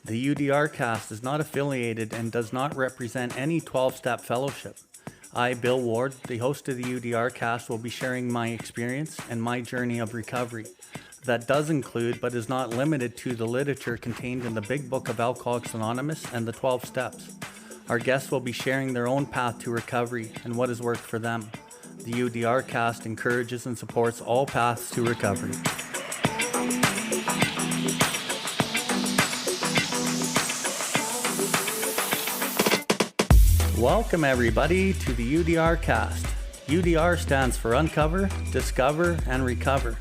The Theudrcast is not affiliated and does not represent any 12-step fellowship. I, Bill Ward, the host of the Theudrcast, will be sharing my experience and my journey of recovery. That does include, but is not limited to, the literature contained in the Big Book of Alcoholics Anonymous and the 12 Steps. Our guests will be sharing their own path to recovery and what has worked for them. The Theudrcast encourages and supports all paths to recovery. Welcome everybody to the Theudrcast. UDR stands for Uncover, Discover, and Recover.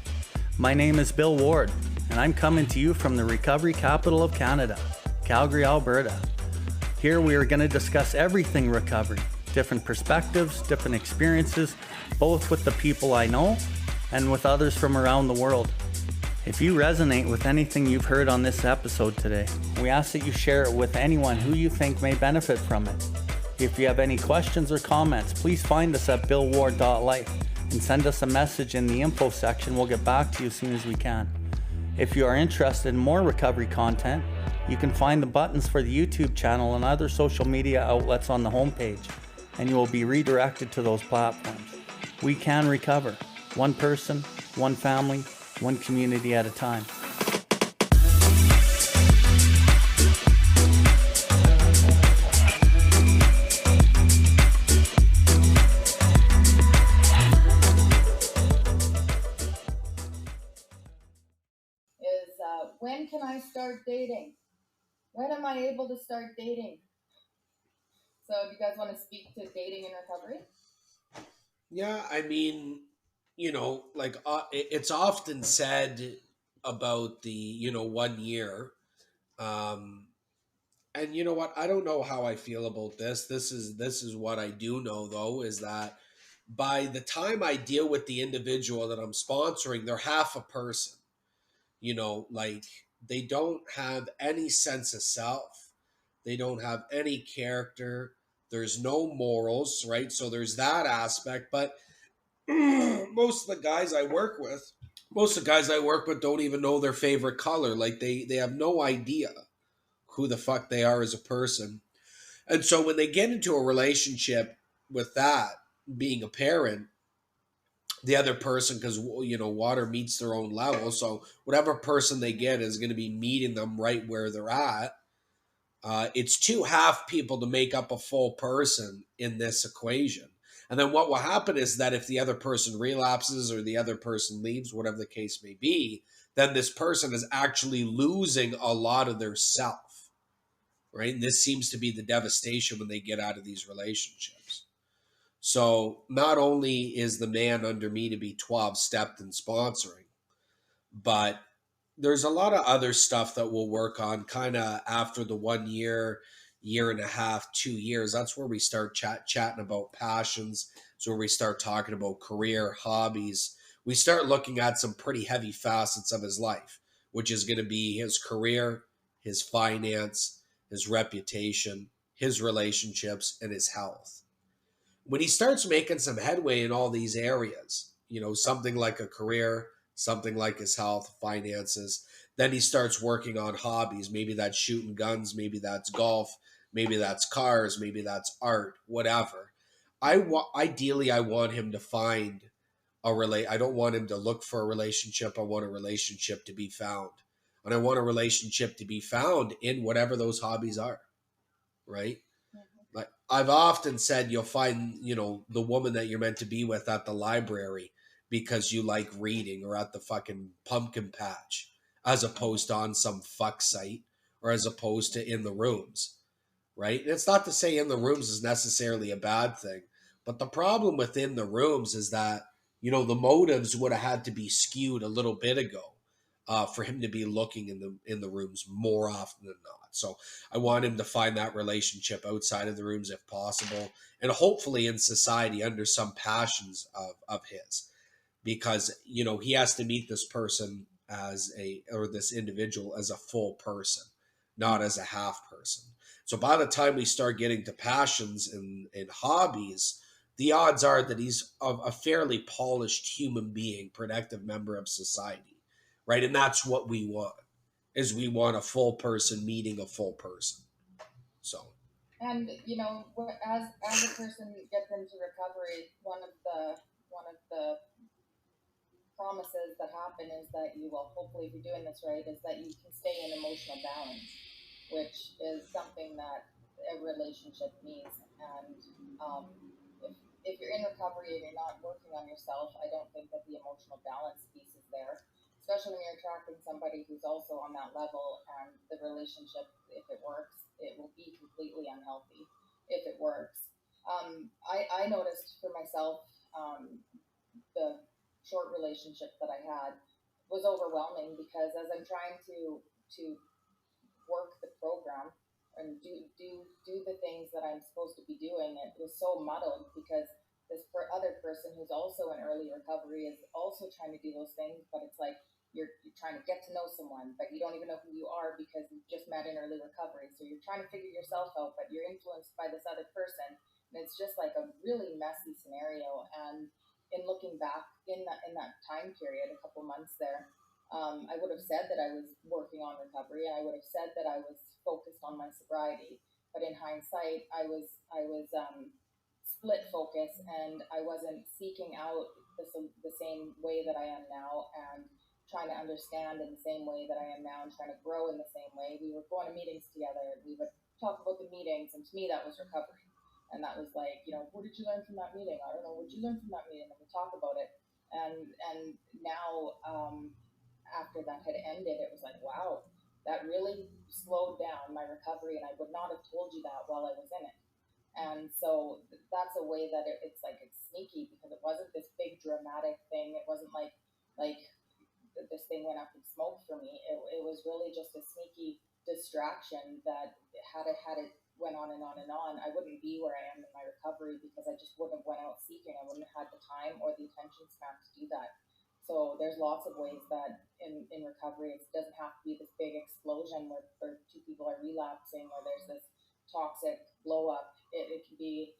My name is Bill Ward, and I'm coming to you from the recovery capital of Canada, Calgary, Alberta. Here we are going to discuss everything recovery, different perspectives, different experiences, both with the people I know and with others from around the world. If you resonate with anything you've heard on this episode today, we ask that you share it with anyone who you think may benefit from it. If you have any questions or comments, please find us at BILLWARDLIFE and send us a message in the info section. We'll get back to you as soon as we can. If you are interested in more recovery content, you can find the buttons for the YouTube channel and other social media outlets on the homepage, and you will be redirected to those platforms. We can recover, one person, one family, one community at a time. When can I start dating? When am I able to start dating? So do you guys want to speak to dating and recovery? Yeah, I mean, it's often said about the 1 year. And you know what? I don't know how I feel about this. This is what I do know though, is that by the time I deal with the individual that I'm sponsoring, they're half a person. Like they don't have any sense of self. They don't have any character. There's no morals, right? So there's that aspect. But most of the guys I work with don't even know their favorite color. Like they have no idea who the fuck they are as a person. And so when they get into a relationship with that being apparent, the other person, because water meets their own level, so whatever person they get is going to be meeting them right where they're at. It's two half people to make up a full person in this equation. And then what will happen is that if the other person relapses or the other person leaves, whatever the case may be, then this person is actually losing a lot of their self, right? And this seems to be the devastation when they get out of these relationships. So not only is the man under me to be 12-stepped in sponsoring, but there's a lot of other stuff that we'll work on kind of after the 1 year, year and a half, 2 years. That's where we start chatting about passions. It's where we start talking about career, hobbies. We start looking at some pretty heavy facets of his life, which is going to be his career, his finance, his reputation, his relationships, and his health. When he starts making some headway in all these areas, something like a career, something like his health, finances, then he starts working on hobbies. Maybe that's shooting guns, maybe that's golf, maybe that's cars, maybe that's art, whatever. Ideally, I want him to find I don't want him to look for a relationship. I want a relationship to be found. And I want a relationship to be found in whatever those hobbies are, right? Like I've often said, you'll find, the woman that you're meant to be with at the library because you like reading, or at the fucking pumpkin patch, as opposed to on some fuck site, or as opposed to in the rooms, right? And it's not to say in the rooms is necessarily a bad thing, but the problem within the rooms is that, the motives would have had to be skewed a little bit ago for him to be looking in the rooms more often than not. So I want him to find that relationship outside of the rooms if possible, and hopefully in society under some passions of his, because, he has to meet this person or this individual as a full person, not as a half person. So by the time we start getting to passions and hobbies, the odds are that he's a fairly polished human being, productive member of society, right? And that's what we want. is we want a full person meeting a full person. So. And as a person gets into recovery, one of the promises that happen is that you will, hopefully, if you're doing this right, is that you can stay in emotional balance, which is something that every relationship needs. And if you're in recovery and you're not working on yourself, I don't think that the emotional balance piece is there, especially when you're attracting somebody who's also on that level, and the relationship, if it works, it will be completely unhealthy if it works. I noticed for myself, the short relationship that I had was overwhelming, because as I'm trying to work the program and do the things that I'm supposed to be doing, it was so muddled, because this other person who's also in early recovery is also trying to do those things, but it's like you're trying to get to know someone, but you don't even know who you are because you just met in early recovery. So you're trying to figure yourself out, but you're influenced by this other person, and it's just like a really messy scenario. And in looking back in that time period, a couple months there, I would have said that I was working on recovery, and I would have said that I was focused on my sobriety. But in hindsight, I was split focus, and I wasn't seeking out the same way that I am now, and trying to understand in the same way that I am now, and trying to grow in the same way. We were going to meetings together, and we would talk about the meetings, and to me, that was recovery. And that was like, what did you learn from that meeting? I don't know, what did you learn from that meeting? And we talk about it. And now, after that had ended, it was like, wow, that really slowed down my recovery, and I would not have told you that while I was in it. And so that's a way that it's like, it's sneaky, because it wasn't this big dramatic thing. It wasn't like this thing went up in smoke for me. It was really just a sneaky distraction that had it went on and on and on, I wouldn't be where I am in my recovery, because I just wouldn't have went out seeking. I wouldn't have had the time or the attention span to do that. So there's lots of ways that in recovery, it doesn't have to be this big explosion where two people are relapsing, or there's this toxic blow up. It can be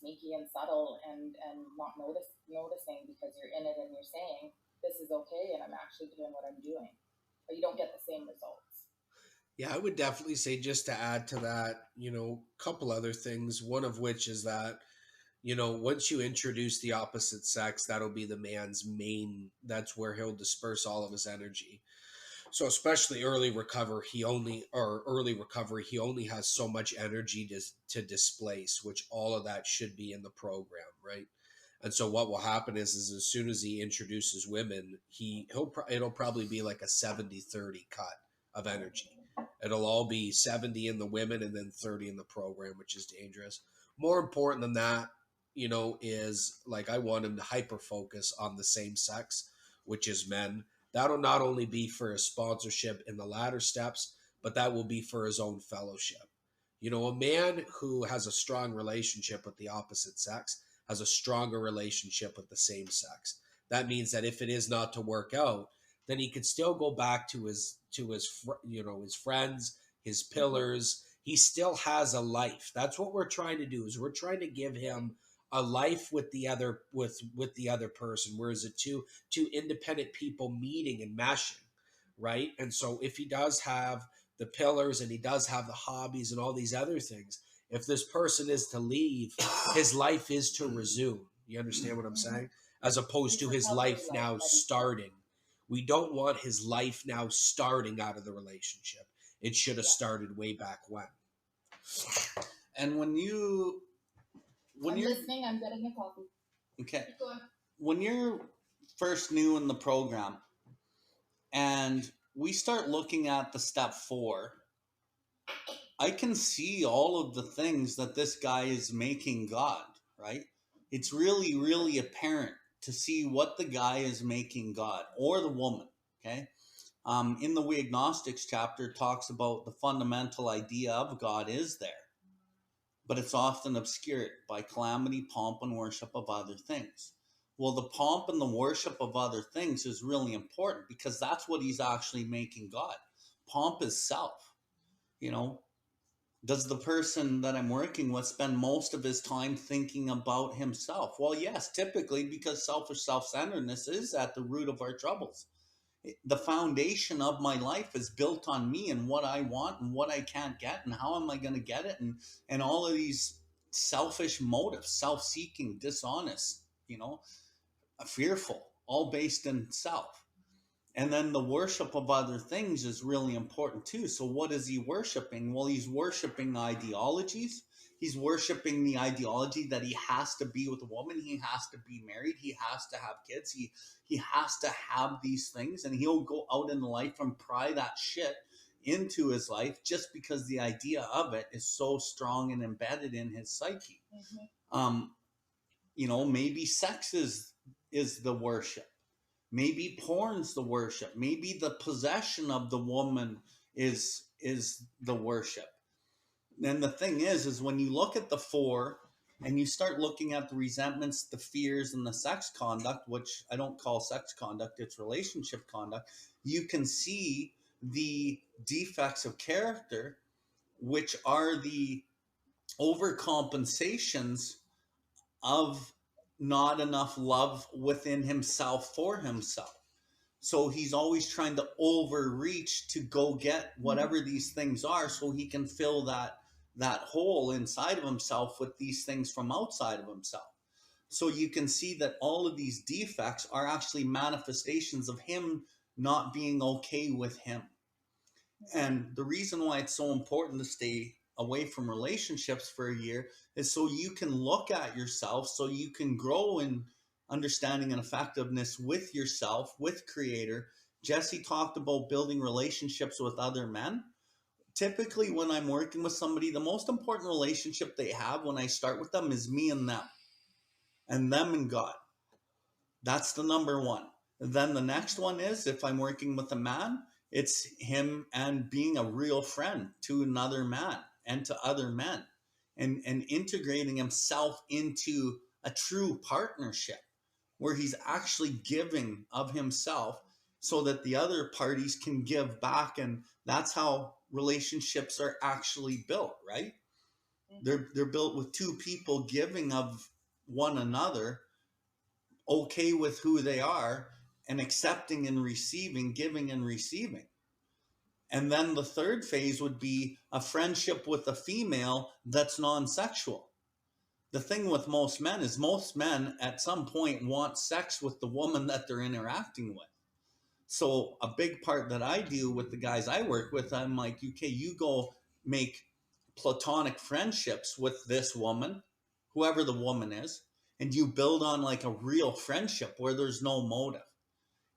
sneaky and subtle, and not noticing, because you're in it and you're saying, this is okay, and I'm actually doing what I'm doing, but you don't get the same results. Yeah, I would definitely say, just to add to that, a couple other things. One of which is that, once you introduce the opposite sex, that'll be the man's main, that's where he'll disperse all of his energy. So especially early recovery, he only has so much energy to displace, which all of that should be in the program, right? And so what will happen is as soon as he introduces women, it'll probably be like a 70-30 cut of energy. It'll all be 70 in the women and then 30 in the program, which is dangerous. More important than that, is like, I want him to hyper focus on the same sex, which is men. That'll not only be for his sponsorship in the latter steps, but that will be for his own fellowship. A man who has a strong relationship with the opposite sex has a stronger relationship with the same sex. That means that if it is not to work out, then he could still go back to his friends, his pillars. He still has a life. That's what we're trying to do. Is we're trying to give him a life with the other the other person, whereas it two independent people meeting and meshing, right? And so if he does have the pillars and he does have the hobbies and all these other things, if this person is to leave, his life is to resume. You understand what I'm saying? As opposed to his life now starting. We don't want his life now starting out of the relationship. It should have started way back when. And when you're listening, I'm getting a coffee. Okay. When you're first new in the program and we start looking at the step 4, I can see all of the things that this guy is making God, right? It's really, really apparent to see what the guy is making God, or the woman, okay? In the We Agnostics chapter, it talks about the fundamental idea of God is there, but it's often obscured by calamity, pomp, and worship of other things. Well, the pomp and the worship of other things is really important, because that's what he's actually making God. Pomp is self. Does the person that I'm working with spend most of his time thinking about himself? Well, yes, typically, because selfish self-centeredness is at the root of our troubles. The foundation of my life is built on me and what I want and what I can't get and how am I going to get it, and all of these selfish motives, self-seeking, dishonest, fearful, all based in self. And then the worship of other things is really important too. So what is he worshiping? Well, he's worshiping ideologies. He's worshiping the ideology that he has to be with a woman. He has to be married. He has to have kids. He has to have these things, and he'll go out in life and pry that shit into his life just because the idea of it is so strong and embedded in his psyche. Maybe sex is the worship. Maybe porn's the worship. Maybe the possession of the woman is the worship. And the thing is when you look at the four and you start looking at the resentments, the fears, and the sex conduct, which I don't call sex conduct, it's relationship conduct, you can see the defects of character, which are the overcompensations of not enough love within himself for himself. So he's always trying to overreach to go get whatever these things are so he can fill that hole inside of himself with these things from outside of himself. So you can see that all of these defects are actually manifestations of him not being okay with him. And the reason why it's so important to stay away from relationships for a year is so you can look at yourself, so you can grow in understanding and effectiveness with yourself, with Creator. Jesse talked about building relationships with other men. Typically, when I'm working with somebody, the most important relationship they have when I start with them is me and them and God. That's the number one. Then the next one is, if I'm working with a man, it's him and being a real friend to another man and to other men, and integrating himself into a true partnership where he's actually giving of himself so that the other parties can give back. And that's how relationships are actually built, right? They're built with two people giving of one another, okay with who they are, and accepting and receiving, giving and receiving. And then the third phase would be a friendship with a female that's non-sexual. The thing with most men is most men at some point want sex with the woman that they're interacting with. So a big part that I do with the guys I work with, I'm like, okay, you go make platonic friendships with this woman, whoever the woman is, and you build on like a real friendship where there's no motive.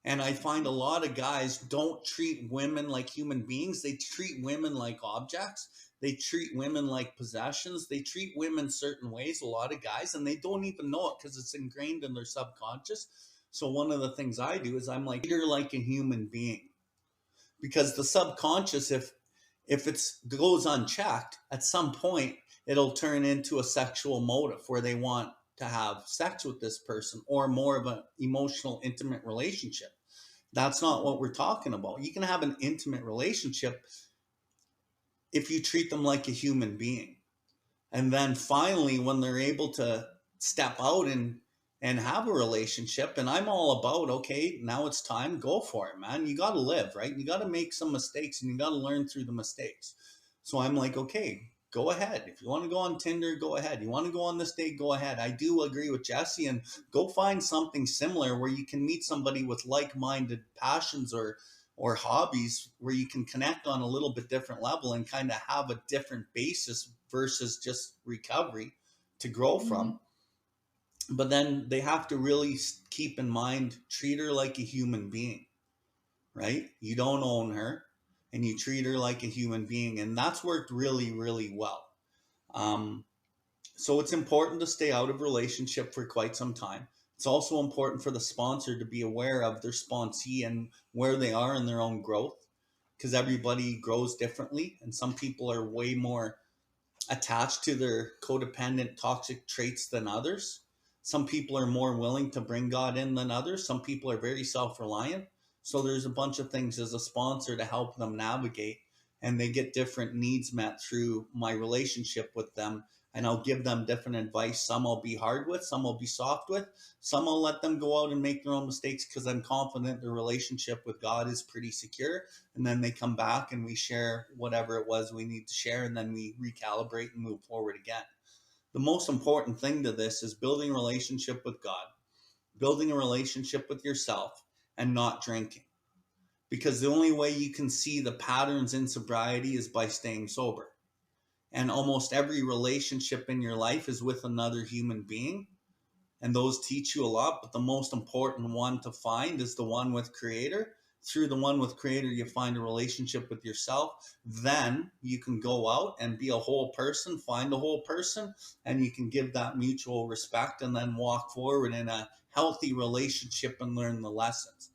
And I find a lot of guys don't treat women like human beings. They treat women like objects. They treat women like possessions. They treat women certain ways, a lot of guys, and they don't even know it because it's ingrained in their subconscious. So one of the things I do is I'm like, you're like a human being. Because the subconscious, if it goes unchecked, at some point, it'll turn into a sexual motive where they want to have sex with this person or more of an emotional, intimate relationship. That's not what we're talking about. You can have an intimate relationship if you treat them like a human being. And then finally, when they're able to step out and have a relationship, and I'm all about, okay, now it's time, go for it, man. You got to live, right? You got to make some mistakes and you got to learn through the mistakes. So I'm like, okay, go ahead. If you want to go on Tinder, go ahead. You want to go on this date, go ahead. I do agree with Jesse, and go find something similar where you can meet somebody with like-minded passions or hobbies where you can connect on a little bit different level and kind of have a different basis versus just recovery to grow from. But then they have to really keep in mind, treat her like a human being, right? You don't own her and you treat her like a human being. And that's worked really, really well. So it's important to stay out of relationship for quite some time. It's also important for the sponsor to be aware of their sponsee and where they are in their own growth, because everybody grows differently. And some people are way more attached to their codependent, toxic traits than others. Some people are more willing to bring God in than others. Some people are very self-reliant. So there's a bunch of things as a sponsor to help them navigate, and they get different needs met through my relationship with them and I'll give them different advice. Some I'll be hard with, some I'll be soft with, some I'll let them go out and make their own mistakes because I'm confident their relationship with God is pretty secure. And then they come back and we share whatever it was we need to share, and then we recalibrate and move forward again. The most important thing to this is building a relationship with God, building a relationship with yourself, and not drinking. Because the only way you can see the patterns in sobriety is by staying sober. And almost every relationship in your life is with another human being. And those teach you a lot. But the most important one to find is the one with Creator. Through the one with Creator, you find a relationship with yourself. Then you can go out and be a whole person, find a whole person, and you can give that mutual respect and then walk forward in a healthy relationship and learn the lessons.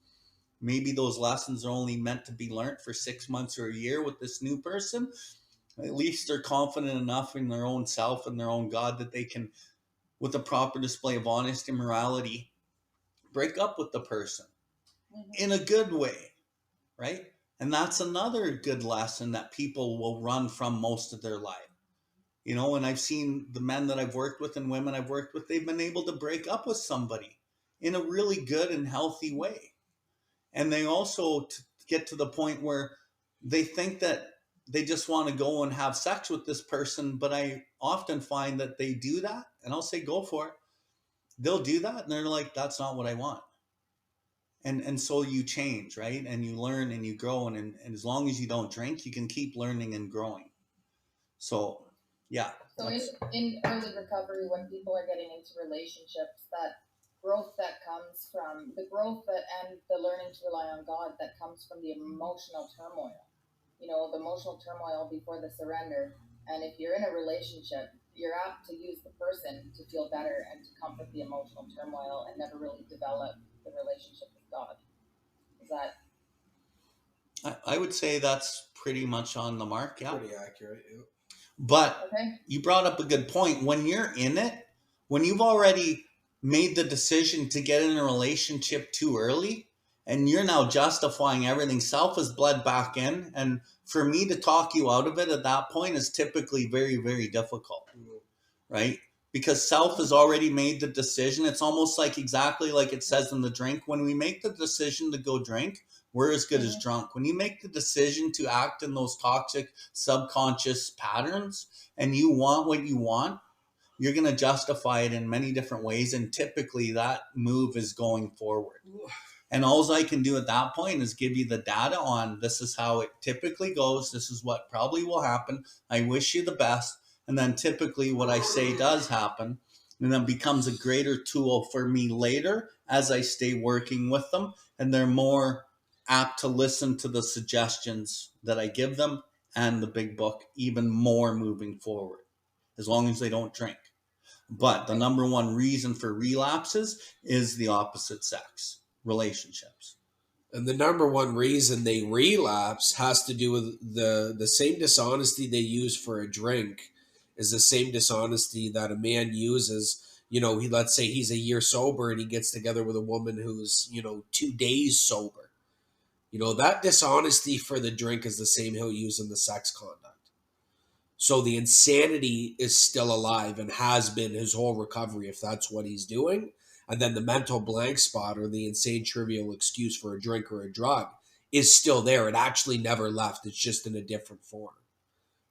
Maybe those lessons are only meant to be learned for 6 months or a year with this new person. At least they're confident enough in their own self and their own God that they can, with a proper display of honesty and morality, break up with the person in a good way, right? And that's another good lesson that people will run from most of their life. You know, and I've seen the men that I've worked with and women I've worked with, they've been able to break up with somebody in a really good and healthy way. And they also get to the point where they think that they just want to go and have sex with this person. But I often find that they do that, and I'll say, go for it. They'll do that, and they're like, that's not what I want. And so you change, right? And you learn and you grow. And as long as you don't drink, you can keep learning and growing. So, yeah. So in early recovery, when people are getting into relationships, that growth that comes from the growth and the learning to rely on God that comes from the emotional turmoil, the emotional turmoil before the surrender. And if you're in a relationship, you're apt to use the person to feel better and to comfort the emotional turmoil and never really develop the relationship with God. Is that? I would say that's pretty much on the mark. Yeah. Pretty accurate. Yeah. But okay? You brought up a good point. When you're in it, when you've already made the decision to get in a relationship too early, and you're now justifying everything, self has bled back in. And for me to talk you out of it at that point is typically very, very difficult, right? Because self has already made the decision. It's almost like exactly like it says in the drink. When we make the decision to go drink, we're as good as drunk. When you make the decision to act in those toxic subconscious patterns and you want what you want, you're going to justify it in many different ways. And typically that move is going forward. And all I can do at that point is give you the data on this is how it typically goes. This is what probably will happen. I wish you the best. And then typically what I say does happen, and then becomes a greater tool for me later as I stay working with them. And they're more apt to listen to the suggestions that I give them and the big book even more moving forward, as long as they don't drink. But the number one reason for relapses is the opposite sex relationships. And the number one reason they relapse has to do with the same dishonesty they use for a drink is the same dishonesty that a man uses. Let's say he's a year sober and he gets together with a woman who's, 2 days sober. That dishonesty for the drink is the same he'll use in the sex conduct. So the insanity is still alive and has been his whole recovery if that's what he's doing. And then the mental blank spot or the insane trivial excuse for a drink or a drug is still there. It actually never left. It's just in a different form,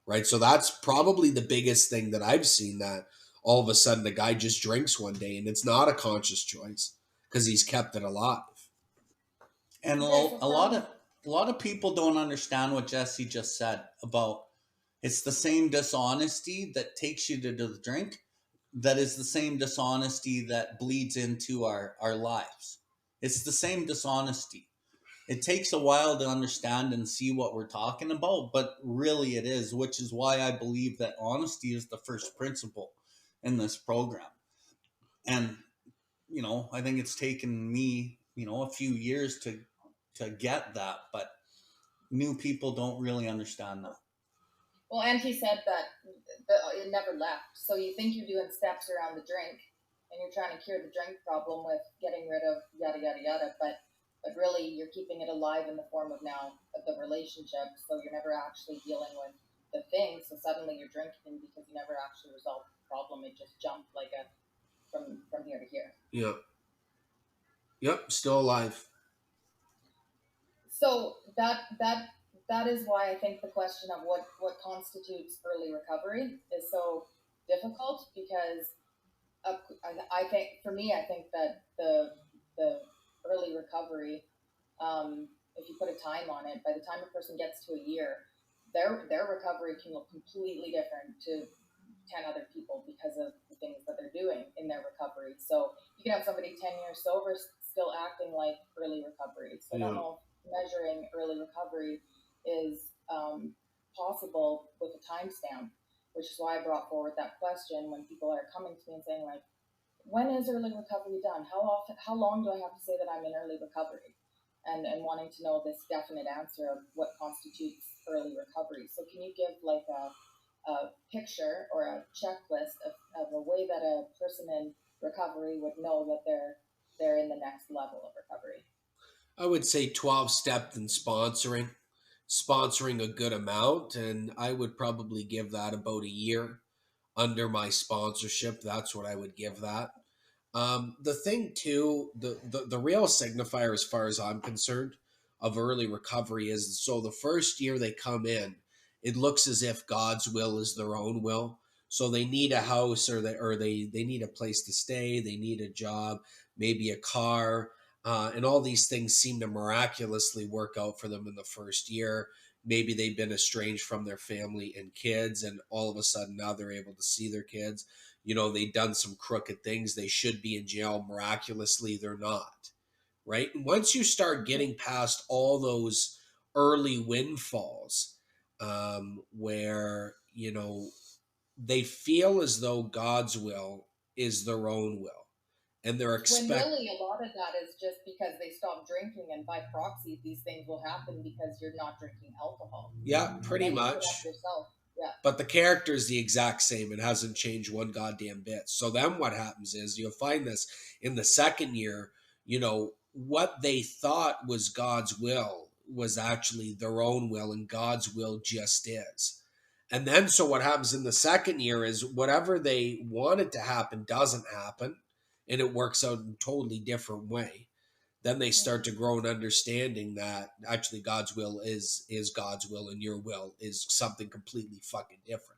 right? So that's probably the biggest thing that I've seen, that all of a sudden the guy just drinks one day and it's not a conscious choice because he's kept it alive. And a lot of people don't understand what Jesse just said about it's the same dishonesty that takes you to the drink that is the same dishonesty that bleeds into our lives. It's the same dishonesty. It takes a while to understand and see what we're talking about, but really it is, which is why I believe that honesty is the first principle in this program. And, I think it's taken me, a few years to get that, but new people don't really understand that. Well, and he said that it never left. So you think you're doing steps around the drink and you're trying to cure the drink problem with getting rid of yada, yada, yada. But really you're keeping it alive in the form of now of the relationship. So you're never actually dealing with the thing. So suddenly you're drinking because you never actually resolved the problem. It just jumped like a from here to here. Yeah. Yep. Still alive. So that is why I think the question of what constitutes early recovery is so difficult, because I think, for me, I think that the early recovery, if you put a time on it, by the time a person gets to a year, their recovery can look completely different to 10 other people because of the things that they're doing in their recovery. So you can have somebody 10 years sober still acting like early recovery. So I don't know if measuring early recovery is possible with a timestamp, which is why I brought forward that question when people are coming to me and saying, like, when is early recovery done? How long do I have to say that I'm in early recovery? And wanting to know this definite answer of what constitutes early recovery. So can you give like a picture or a checklist of a way that a person in recovery would know that they're in the next level of recovery? I would say 12-step and sponsoring a good amount, and I would probably give that about a year under my sponsorship. That's what I would give that. The thing too, the real signifier, as far as I'm concerned, of early recovery is, so the first year they come in, it looks as if God's will is their own will. So they need a house, or they need a place to stay, they need a job, maybe a car, and all these things seem to miraculously work out for them in the first year. Maybe they've been estranged from their family and kids, and all of a sudden now they're able to see their kids. They've done some crooked things. They should be in jail. Miraculously, they're not. Right? And once you start getting past all those early windfalls, where, they feel as though God's will is their own will. And they're when really a lot of that is just because they stop drinking, and by proxy, these things will happen because you're not drinking alcohol. Yeah, pretty much. Yourself. Yeah. But the character is the exact same. It hasn't changed one goddamn bit. So then what happens is, you'll find this in the second year, what they thought was God's will was actually their own will, and God's will just is. And then so what happens in the second year is, whatever they wanted to happen doesn't happen, and it works out in a totally different way. Then they start to grow an understanding that actually God's will is God's will, and your will is something completely fucking different.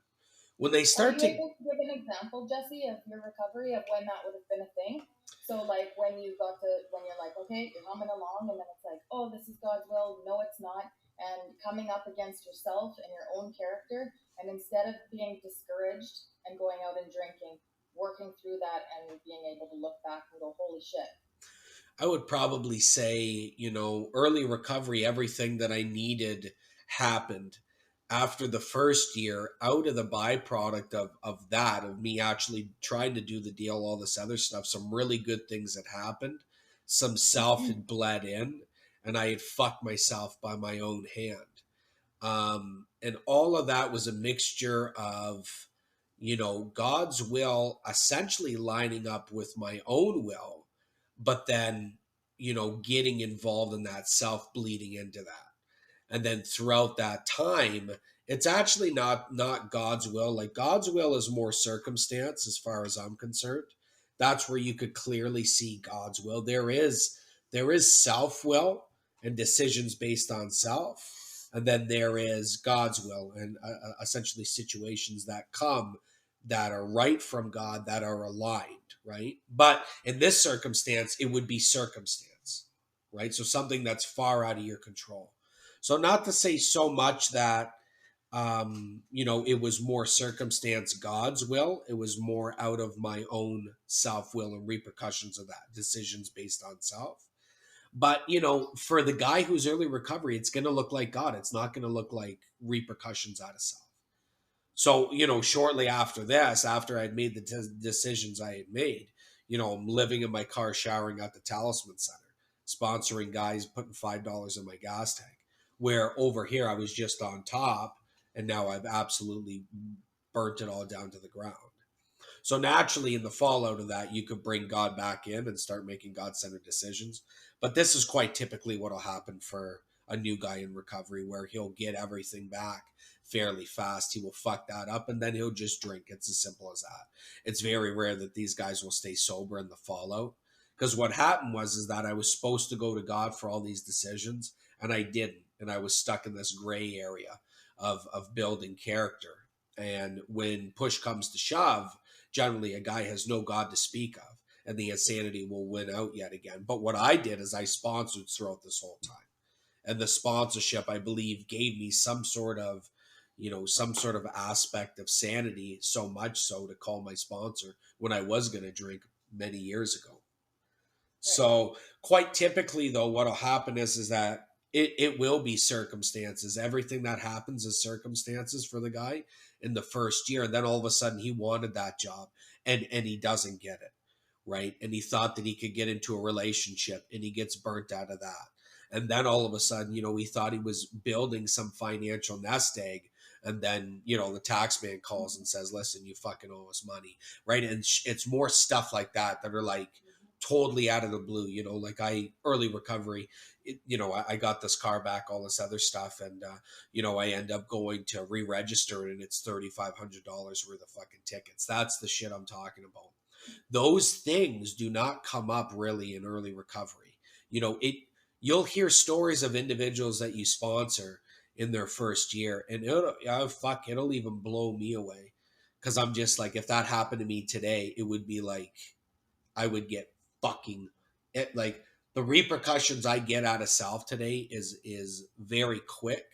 When they start to able to give an example, Jesse, of your recovery, of when that would have been a thing? So like when you're like, okay, you're humming along, and then it's like, oh, this is God's will. No, it's not. And coming up against yourself and your own character, and instead of being discouraged and going out and drinking, working through that and being able to look back and go, holy shit. I would probably say, early recovery, everything that I needed happened after the first year. Out of the byproduct of me actually trying to do the deal, all this other stuff, some really good things had happened. Some self had bled in, and I had fucked myself by my own hand. And all of that was a mixture of, God's will essentially lining up with my own will, but then, getting involved in that, self bleeding into that. And then throughout that time, it's actually not God's will. Like, God's will is more circumstance, as far as I'm concerned. That's where you could clearly see God's will. There is self-will and decisions based on self. And then there is God's will, and essentially situations that come that are right from God, that are aligned, right? But in this circumstance, it would be circumstance, right? So something that's far out of your control. So not to say so much that, it was more circumstance, God's will. It was more out of my own self-will and repercussions of that, decisions based on self. But, for the guy who's early recovery, it's going to look like God. It's not going to look like repercussions out of self. So, shortly after this, after I'd made the decisions I had made, I'm living in my car, showering at the Talisman Center, sponsoring guys, putting $5 in my gas tank, where over here I was just on top, and now I've absolutely burnt it all down to the ground. So naturally, in the fallout of that, you could bring God back in and start making God-centered decisions. But this is quite typically what will happen for a new guy in recovery, where he'll get everything back, fairly fast, he will fuck that up and then he'll just drink. It's as simple as that. It's very rare that these guys will stay sober in the fallout. Because what happened is that I was supposed to go to God for all these decisions and I didn't. And I was stuck in this gray area of building character. And when push comes to shove, generally a guy has no God to speak of and the insanity will win out yet again. But what I did is I sponsored throughout this whole time. And the sponsorship, I believe, gave me some sort of, some sort of aspect of sanity, so much so to call my sponsor when I was going to drink many years ago. So quite typically, though, what'll happen is that it will be circumstances. Everything that happens is circumstances for the guy in the first year. And then all of a sudden he wanted that job and he doesn't get it, right? And he thought that he could get into a relationship and he gets burnt out of that. And then all of a sudden, he thought he was building some financial nest egg. And then, the tax man calls and says, listen, you fucking owe us money, right? And it's more stuff like that are like totally out of the blue, like early recovery, I got this car back, all this other stuff. And, I end up going to re-register it and it's $3,500 worth of fucking tickets. That's the shit I'm talking about. Those things do not come up really in early recovery. You'll hear stories of individuals that you sponsor in their first year and it'll even blow me away. Cause I'm just like, if that happened to me today, it would be like, I would get fucking it. Like the repercussions I get out of self today is very quick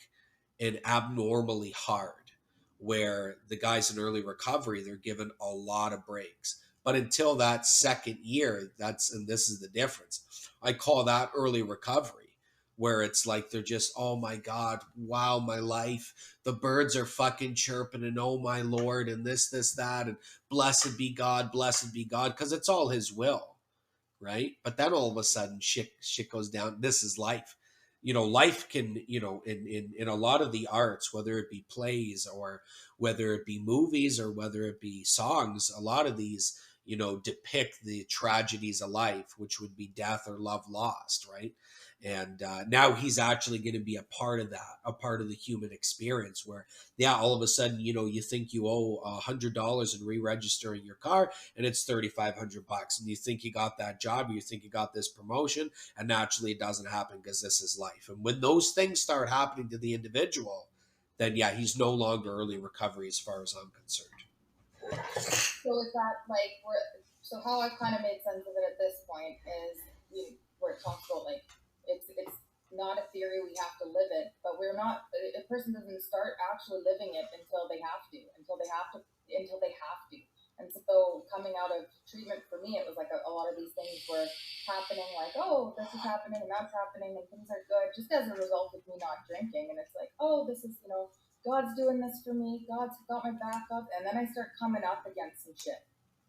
and abnormally hard, where the guys in early recovery, they're given a lot of breaks. But until that second year, and this is the difference. I call that early recovery, where it's like they're just, oh my God, wow, my life. The birds are fucking chirping and oh my Lord, and this, that, and blessed be God, because it's all his will, right? But then all of a sudden shit goes down. This is life. Life can, in a lot of the arts, whether it be plays or whether it be movies or whether it be songs, a lot of these, depict the tragedies of life, which would be death or love lost, right? And now he's actually going to be a part of that, a part of the human experience where, all of a sudden, you think you owe $100 in re-registering your car and it's $3,500. And you think you got that job, you think you got this promotion, and naturally it doesn't happen because this is life. And when those things start happening to the individual, then he's no longer early recovery as far as I'm concerned. So is that like, so how I've kind of made sense of it at this point is where it talks about like, it's not a theory, we have to live it, but a person doesn't start actually living it until they have to. And so coming out of treatment for me, it was like a lot of these things were happening, like, oh, this is happening and that's happening and things are good, just as a result of me not drinking. And it's like, oh, this is, God's doing this for me, God's got my back up. And then I start coming up against some shit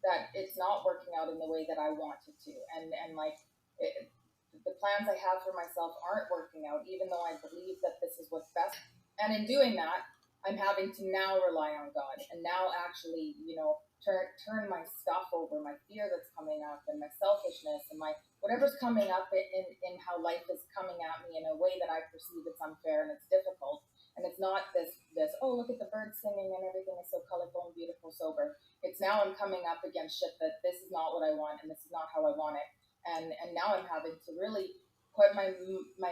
that it's not working out in the way that I wanted to. And like, the plans I have for myself aren't working out, even though I believe that this is what's best. And in doing that, I'm having to now rely on God and now actually, turn my stuff over, my fear that's coming up and my selfishness and my whatever's coming up in how life is coming at me in a way that I perceive it's unfair and it's difficult. And it's not this, oh, look at the birds singing and everything is so colorful and beautiful, sober. It's now I'm coming up against shit that this is not what I want and this is not how I want it. And now I'm having to really put my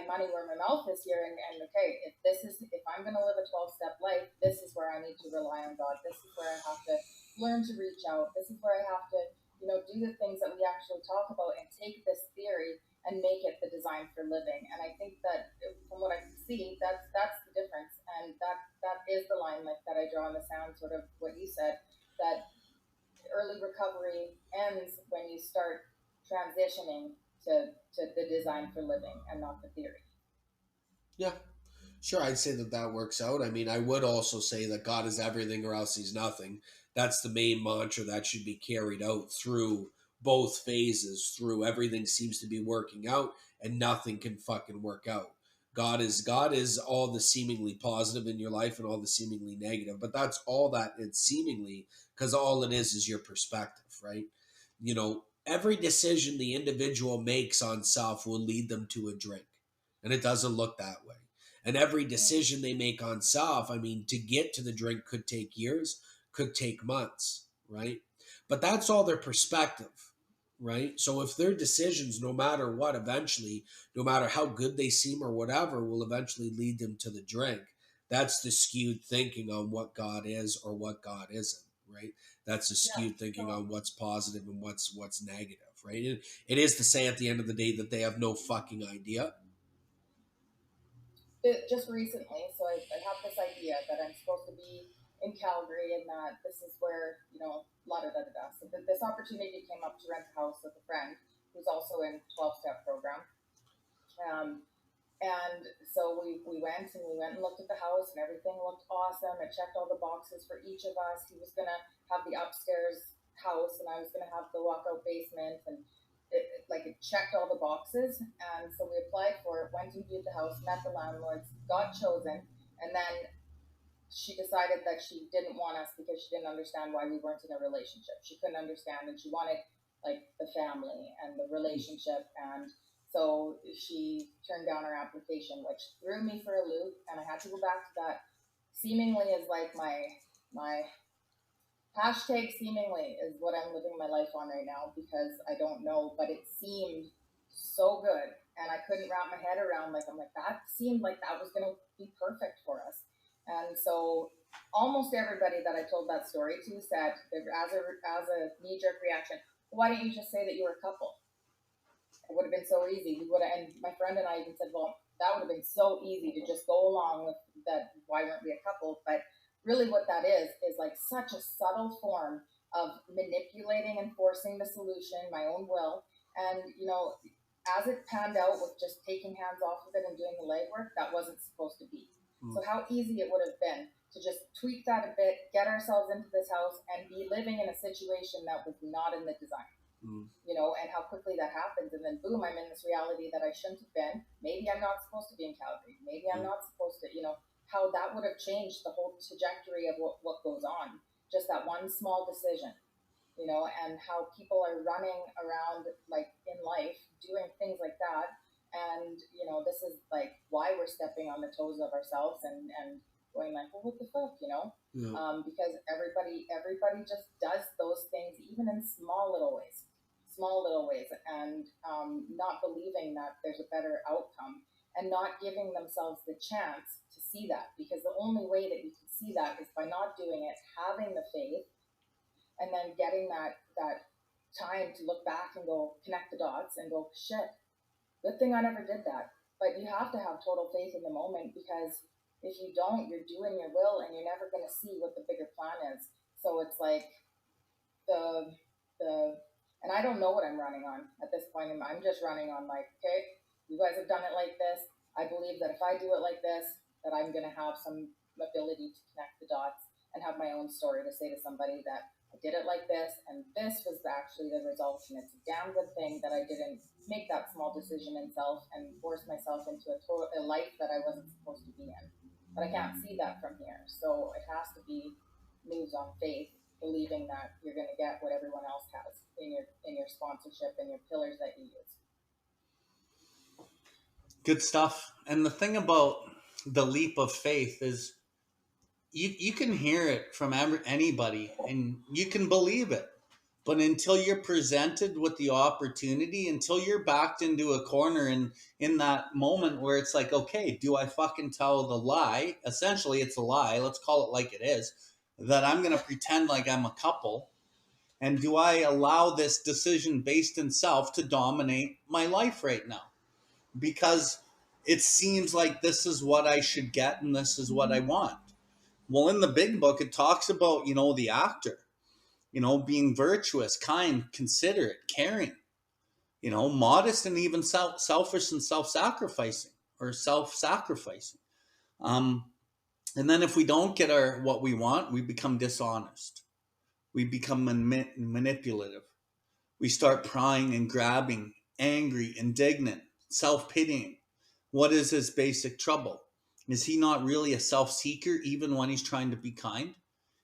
money where my mouth is here and okay, if I'm going to live a 12-step life, this is where I need to rely on God. This is where I have to learn to reach out. This is where I have to, do the things that we actually talk about and take this theory and make it the design for living. And I think that from what I can see, that's the difference. And that is the line that I draw in the sound, sort of what you said, that early recovery ends when you start transitioning to the design for living and not the theory. Yeah, sure. I'd say that works out. I mean, I would also say that God is everything or else he's nothing. That's the main mantra that should be carried out through both phases, through everything seems to be working out and nothing can fucking work out. God is all the seemingly positive in your life and all the seemingly negative, but that's all that it's seemingly, because all it is your perspective, right? Every decision the individual makes on self will lead them to a drink. And it doesn't look that way. And every decision they make on self, I mean, to get to the drink could take years, could take months, right? But that's all their perspective, right? So if their decisions, no matter what, eventually, no matter how good they seem or whatever, will eventually lead them to the drink, that's the skewed thinking on what God is or what God isn't, right? That's the skewed thinking on what's positive and what's negative, right? It is to say at the end of the day that they have no fucking idea. Just recently, so I have this idea that I'm supposed to be in Calgary and that this is where, la da da da da. So this opportunity came up to rent a house with a friend who's also in 12-step program. And so we went and looked at the house, and everything looked awesome. It checked all the boxes for each of us. He was going to have the upstairs house, and I was going to have the walkout basement, and it checked all the boxes. And so we applied for it, went and viewed the house, met the landlords, got chosen, and then she decided that she didn't want us because she didn't understand why we weren't in a relationship. She couldn't understand, and she wanted like the family and the relationship. And so she turned down our application, which threw me for a loop, and I had to go back to that. Seemingly is like my hashtag seemingly is what I'm living my life on right now, because I don't know, but it seemed so good, and I couldn't wrap my head around, I'm like, that seemed like that was going to be perfect for us. And so almost everybody that I told that story to said, as a knee-jerk reaction, why don't you just say that you were a couple? It would have been so easy. We would have, and my friend and I even said, well, that would have been so easy to just go along with that. Why weren't we a couple? But really what that is like such a subtle form of manipulating and forcing the solution, my own will. And, as it panned out with just taking hands off of it and doing the legwork, that wasn't supposed to be. So how easy it would have been to just tweak that a bit, get ourselves into this house, and be living in a situation that was not in the design. And how quickly that happens. And then boom, I'm in this reality that I shouldn't have been. Maybe I'm not supposed to be in Calgary. Maybe I'm not supposed to, how that would have changed the whole trajectory of what goes on. Just that one small decision, and how people are running around like in life doing things like that. And, this is like why we're stepping on the toes of ourselves and going like, well, what the fuck, because everybody just does those things, even in small little ways, and not believing that there's a better outcome, and not giving themselves the chance to see that, because the only way that you can see that is by not doing it, having the faith, and then getting that time to look back and go connect the dots and go, shit, good thing I never did that. But you have to have total faith in the moment, because if you don't, you're doing your will and you're never going to see what the bigger plan is. So it's like and I don't know what I'm running on at this point. I'm just running on like, okay, you guys have done it like this. I believe that if I do it like this, that I'm going to have some ability to connect the dots and have my own story to say to somebody that I did it like this, and this was actually the result, and it's a damn good thing that I didn't make that small decision in self and force myself into a life that I wasn't supposed to be in. But I can't see that from here, so it has to be moves on faith, believing that you're going to get what everyone else has in your sponsorship and your pillars that you use. Good stuff. And the thing about the leap of faith is you can hear it from anybody and you can believe it. But until you're presented with the opportunity, until you're backed into a corner and in that moment where it's like, okay, do I fucking tell the lie? Essentially, it's a lie. Let's call it like it is. That I'm going to pretend like I'm a couple. And do I allow this decision based in self to dominate my life right now? Because it seems like this is what I should get and this is what I want. Well, in the big book, it talks about, the actor, being virtuous, kind, considerate, caring, modest, and even selfish and self-sacrificing. And then if we don't get what we want, we become dishonest. We become manipulative. We start prying and grabbing, angry, indignant, self-pitying. What is his basic trouble? Is he not really a self-seeker even when he's trying to be kind?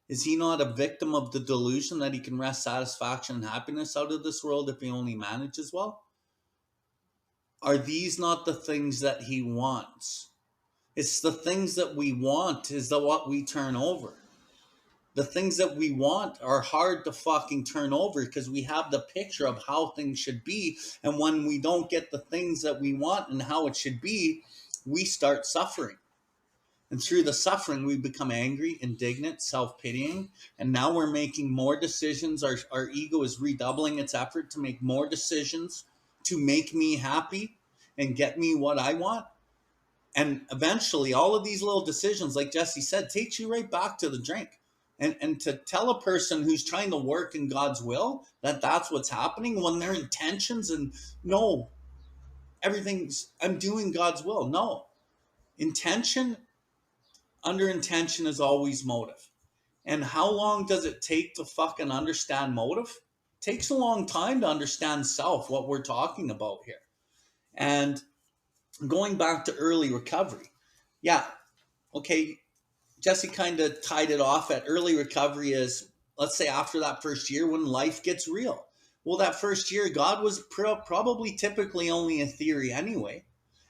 Is he not a victim of the delusion that he can wrest satisfaction and happiness out of this world if he only manages well? Are these not the things that he wants? It's the things that we want is the what we turn over. The things that we want are hard to fucking turn over because we have the picture of how things should be. And when we don't get the things that we want and how it should be, we start suffering. And through the suffering, we become angry, indignant, self-pitying. And now we're making more decisions. Our ego is redoubling its effort to make more decisions to make me happy and get me what I want. And eventually, all of these little decisions, like Jesse said, takes you right back to the drink. And to tell a person who's trying to work in God's will that that's what's happening when their intentions and no, I'm doing God's will. No, intention under intention is always motive. And how long does it take to fucking understand motive? It takes a long time to understand self, what we're talking about here. And going back to early recovery, yeah, okay, Jesse kind of tied it off at early recovery is, let's say, after that first year when life gets real. Well, that first year, God was probably typically only a theory anyway.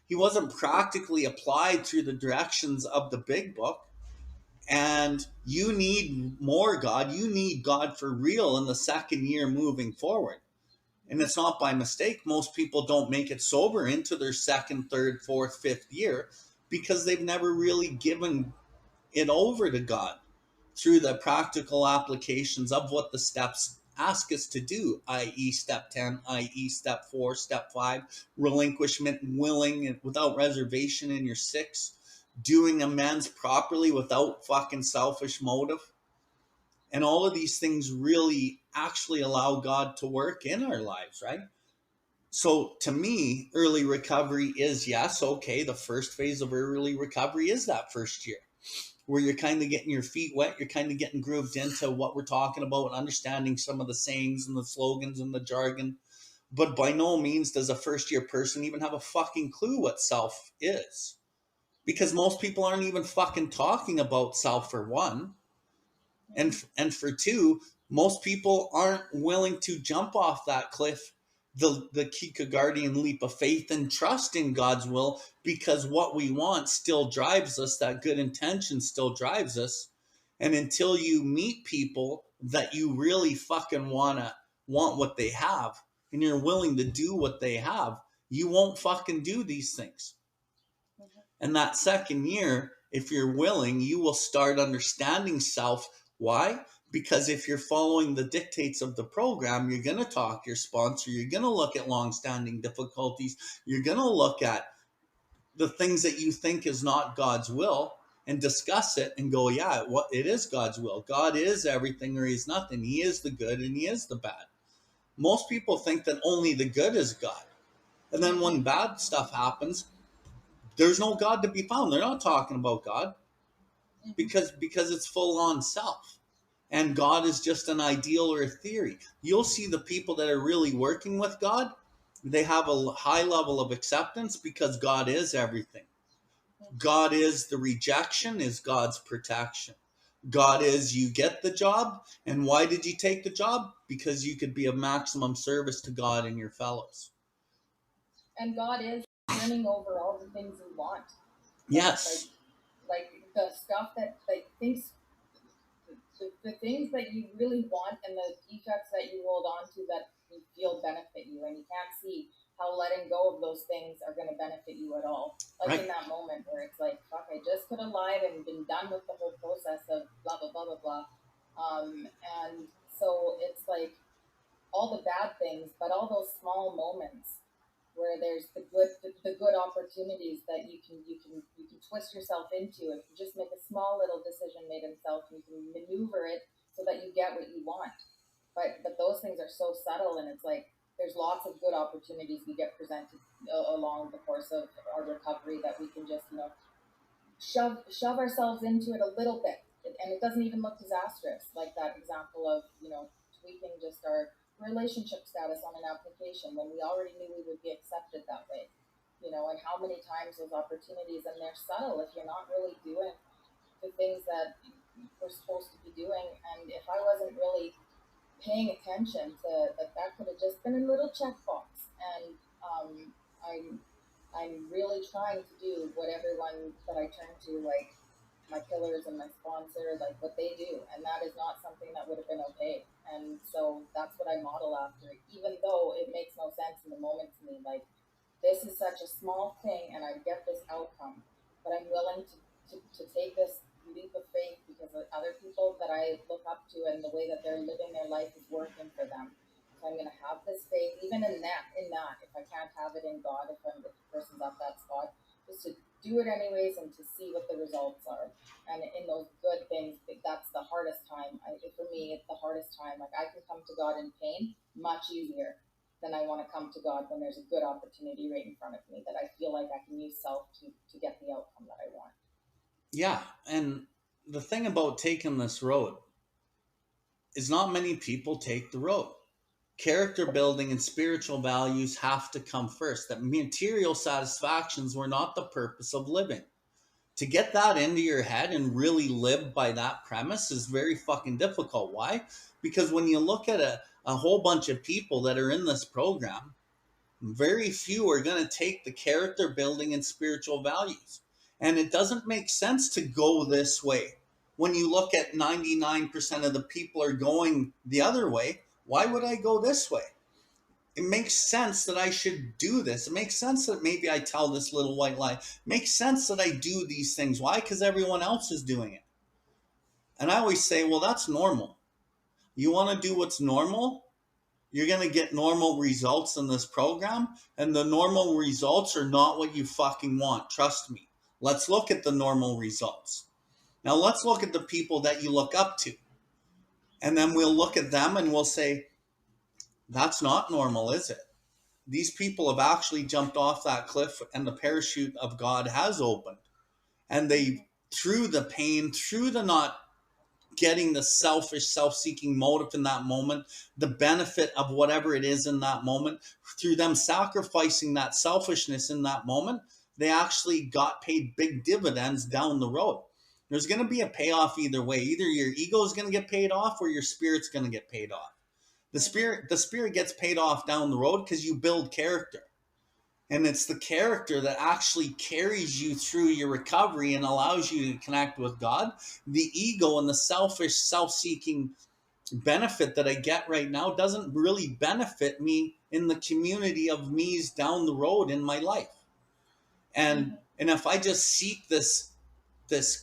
He wasn't practically applied through the directions of the big book. And you need more God. You need God for real in the second year moving forward. And it's not by mistake. Most people don't make it sober into their second, third, fourth, fifth year because they've never really given it over to God through the practical applications of what the steps ask us to do, i.e. step 10, i.e. step 4, step 5, relinquishment, willing and without reservation in your 6, doing amends properly without fucking selfish motive. And all of these things really actually allow God to work in our lives, right? So to me, early recovery is, yes, okay, the first phase of early recovery is that first year where you're kind of getting your feet wet, you're kind of getting grooved into what we're talking about and understanding some of the sayings and the slogans and the jargon. But by no means does a first year person even have a fucking clue what self is. Because most people aren't even fucking talking about self, for one. And for two, most people aren't willing to jump off that cliff, the Kierkegaardian leap of faith and trust in God's will, because what we want still drives us, that good intention still drives us. And until you meet people that you really fucking want what they have, and you're willing to do what they have, you won't fucking do these things. And that second year, if you're willing, you will start understanding self. Why? Because if you're following the dictates of the program, you're going to talk your sponsor, you're going to look at long-standing difficulties, you're going to look at the things that you think is not God's will and discuss it and go, yeah, it is God's will. God is everything or he's nothing. He is the good and he is the bad. Most people think that only the good is God. And then when bad stuff happens, there's no God to be found. They're not talking about God because it's full on self. And God is just an ideal or a theory. You'll see the people that are really working with God, they have a high level of acceptance because God is everything. God is the rejection, is God's protection. God is you get the job. And why did you take the job? Because you could be of maximum service to God and your fellows. And God is turning over all the things we want. Yes. Like the stuff that thinks, the things that you really want and the defects that you hold on to that you feel benefit you, and you can't see how letting go of those things are going to benefit you at all. Like right. In that moment where it's like, fuck, I just could have lied and been done with the whole process of blah, blah, blah, blah, blah. And so it's like all the bad things, but all those small moments where there's the good opportunities that you can twist yourself into if you just make a small little decision made in self, and you can maneuver it so that you get what you want. But those things are so subtle, and it's like there's lots of good opportunities we get presented along the course of our recovery that we can just shove ourselves into it a little bit, and it doesn't even look disastrous, like that example of tweaking just our relationship status on an application when we already knew we would be accepted that way, and how many times those opportunities, and they're subtle if you're not really doing the things that we're supposed to be doing. And if I wasn't really paying attention to that could have just been a little checkbox, and I I'm really trying to do what everyone that I turn to, like my pillars and my sponsor, like what they do, and that is not something that would have been okay. And so that's what I model after, even though it makes no sense in the moment to me. Like, this is such a small thing, and I get this outcome, but I'm willing to take this leap of faith because of other people that I look up to and the way that they're living their life is working for them. So I'm going to have this faith, even in that. If I can't have it in God, if the person's at that spot, just to do it anyways and to see what the results are. And in those good things, that's the hardest time. For me, it's the hardest time. Like, I can come to God in pain much easier than I want to come to God when there's a good opportunity right in front of me that I feel like I can use self to get the outcome that I want. Yeah, and the thing about taking this road is not many people take the road. Character building and spiritual values have to come first. That material satisfactions were not the purpose of living. To get that into your head and really live by that premise is very fucking difficult. Why? Because when you look at a whole bunch of people that are in this program, very few are going to take the character building and spiritual values. And it doesn't make sense to go this way. When you look at 99% of the people are going the other way, why would I go this way? It makes sense that I should do this. It makes sense that maybe I tell this little white lie. It makes sense that I do these things. Why? Because everyone else is doing it. And I always say, well, that's normal. You want to do what's normal? You're going to get normal results in this program. And the normal results are not what you fucking want. Trust me. Let's look at the normal results. Now let's look at the people that you look up to. And then we'll look at them and we'll say, that's not normal, is it? These people have actually jumped off that cliff and the parachute of God has opened. And they, through the pain, through the not getting the selfish, self-seeking motive in that moment, the benefit of whatever it is in that moment, through them sacrificing that selfishness in that moment, they actually got paid big dividends down the road. There's going to be a payoff either way. Either your ego is going to get paid off or your spirit's going to get paid off. The spirit gets paid off down the road because you build character. And it's the character that actually carries you through your recovery and allows you to connect with God. The ego and the selfish, self-seeking benefit that I get right now doesn't really benefit me in the community of me's down the road in my life. And if I just seek this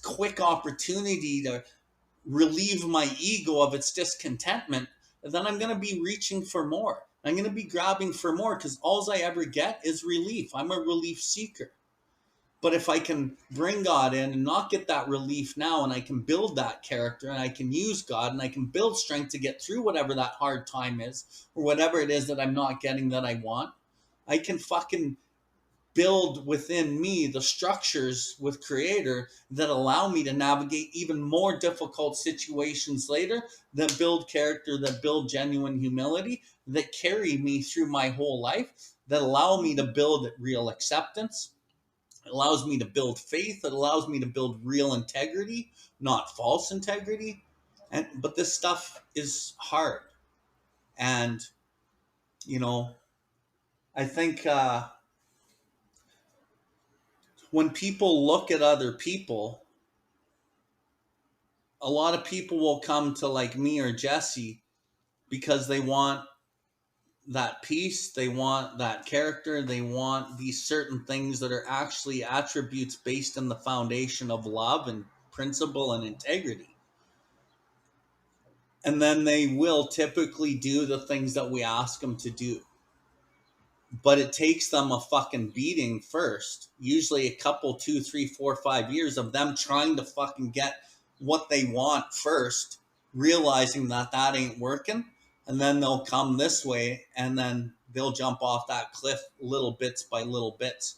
quick opportunity to relieve my ego of its discontentment, then I'm going to be reaching for more. I'm going to be grabbing for more because all I ever get is relief. I'm a relief seeker. But if I can bring God in and not get that relief now, and I can build that character and I can use God and I can build strength to get through whatever that hard time is or whatever it is that I'm not getting that I want, I can fucking build within me the structures with Creator that allow me to navigate even more difficult situations later, that build character, that build genuine humility, that carry me through my whole life, that allow me to build real acceptance. It allows me to build faith. It allows me to build real integrity, not false integrity. But this stuff is hard. And, I think when people look at other people, a lot of people will come to like me or Jesse because they want that peace, they want that character, they want these certain things that are actually attributes based in the foundation of love and principle and integrity. And then they will typically do the things that we ask them to do. But it takes them a fucking beating first. Usually a couple, 2, 3, 4, 5 years of them trying to fucking get what they want first, realizing that ain't working. And then they'll come this way and then they'll jump off that cliff little bits by little bits.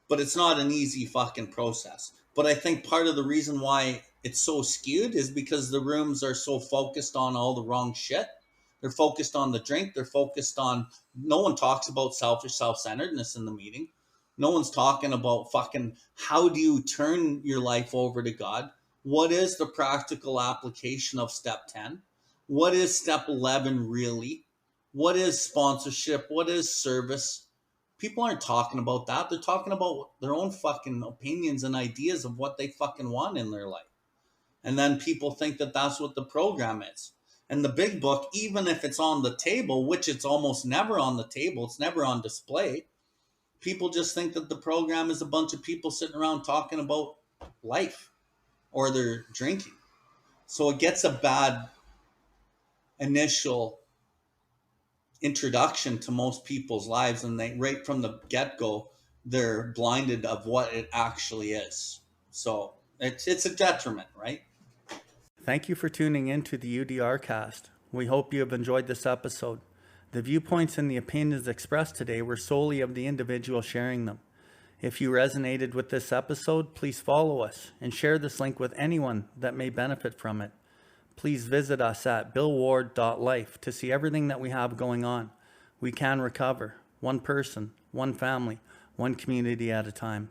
But it's not an easy fucking process. But I think part of the reason why it's so skewed is because the rooms are so focused on all the wrong shit. They're focused on the drink. They're focused on, no one talks about selfish self-centeredness in the meeting. No one's talking about fucking how do you turn your life over to God? What is the practical application of step 10? What is step 11 really? What is sponsorship? What is service? People aren't talking about that. They're talking about their own fucking opinions and ideas of what they fucking want in their life. And then people think that that's what the program is. And the big book, even if it's on the table, which it's almost never on the table, it's never on display, people just think that the program is a bunch of people sitting around talking about life or they're drinking. So it gets a bad initial introduction to most people's lives, and they right from the get-go they're blinded of what it actually is. So it's a detriment, right? Thank you for tuning in to the Theudrcast. We hope you have enjoyed this episode. The viewpoints and the opinions expressed today were solely of the individual sharing them. If you resonated with this episode, please follow us and share this link with anyone that may benefit from it. Please visit us at BILLWARDLIFE to see everything that we have going on. We can recover, one person, one family, one community at a time.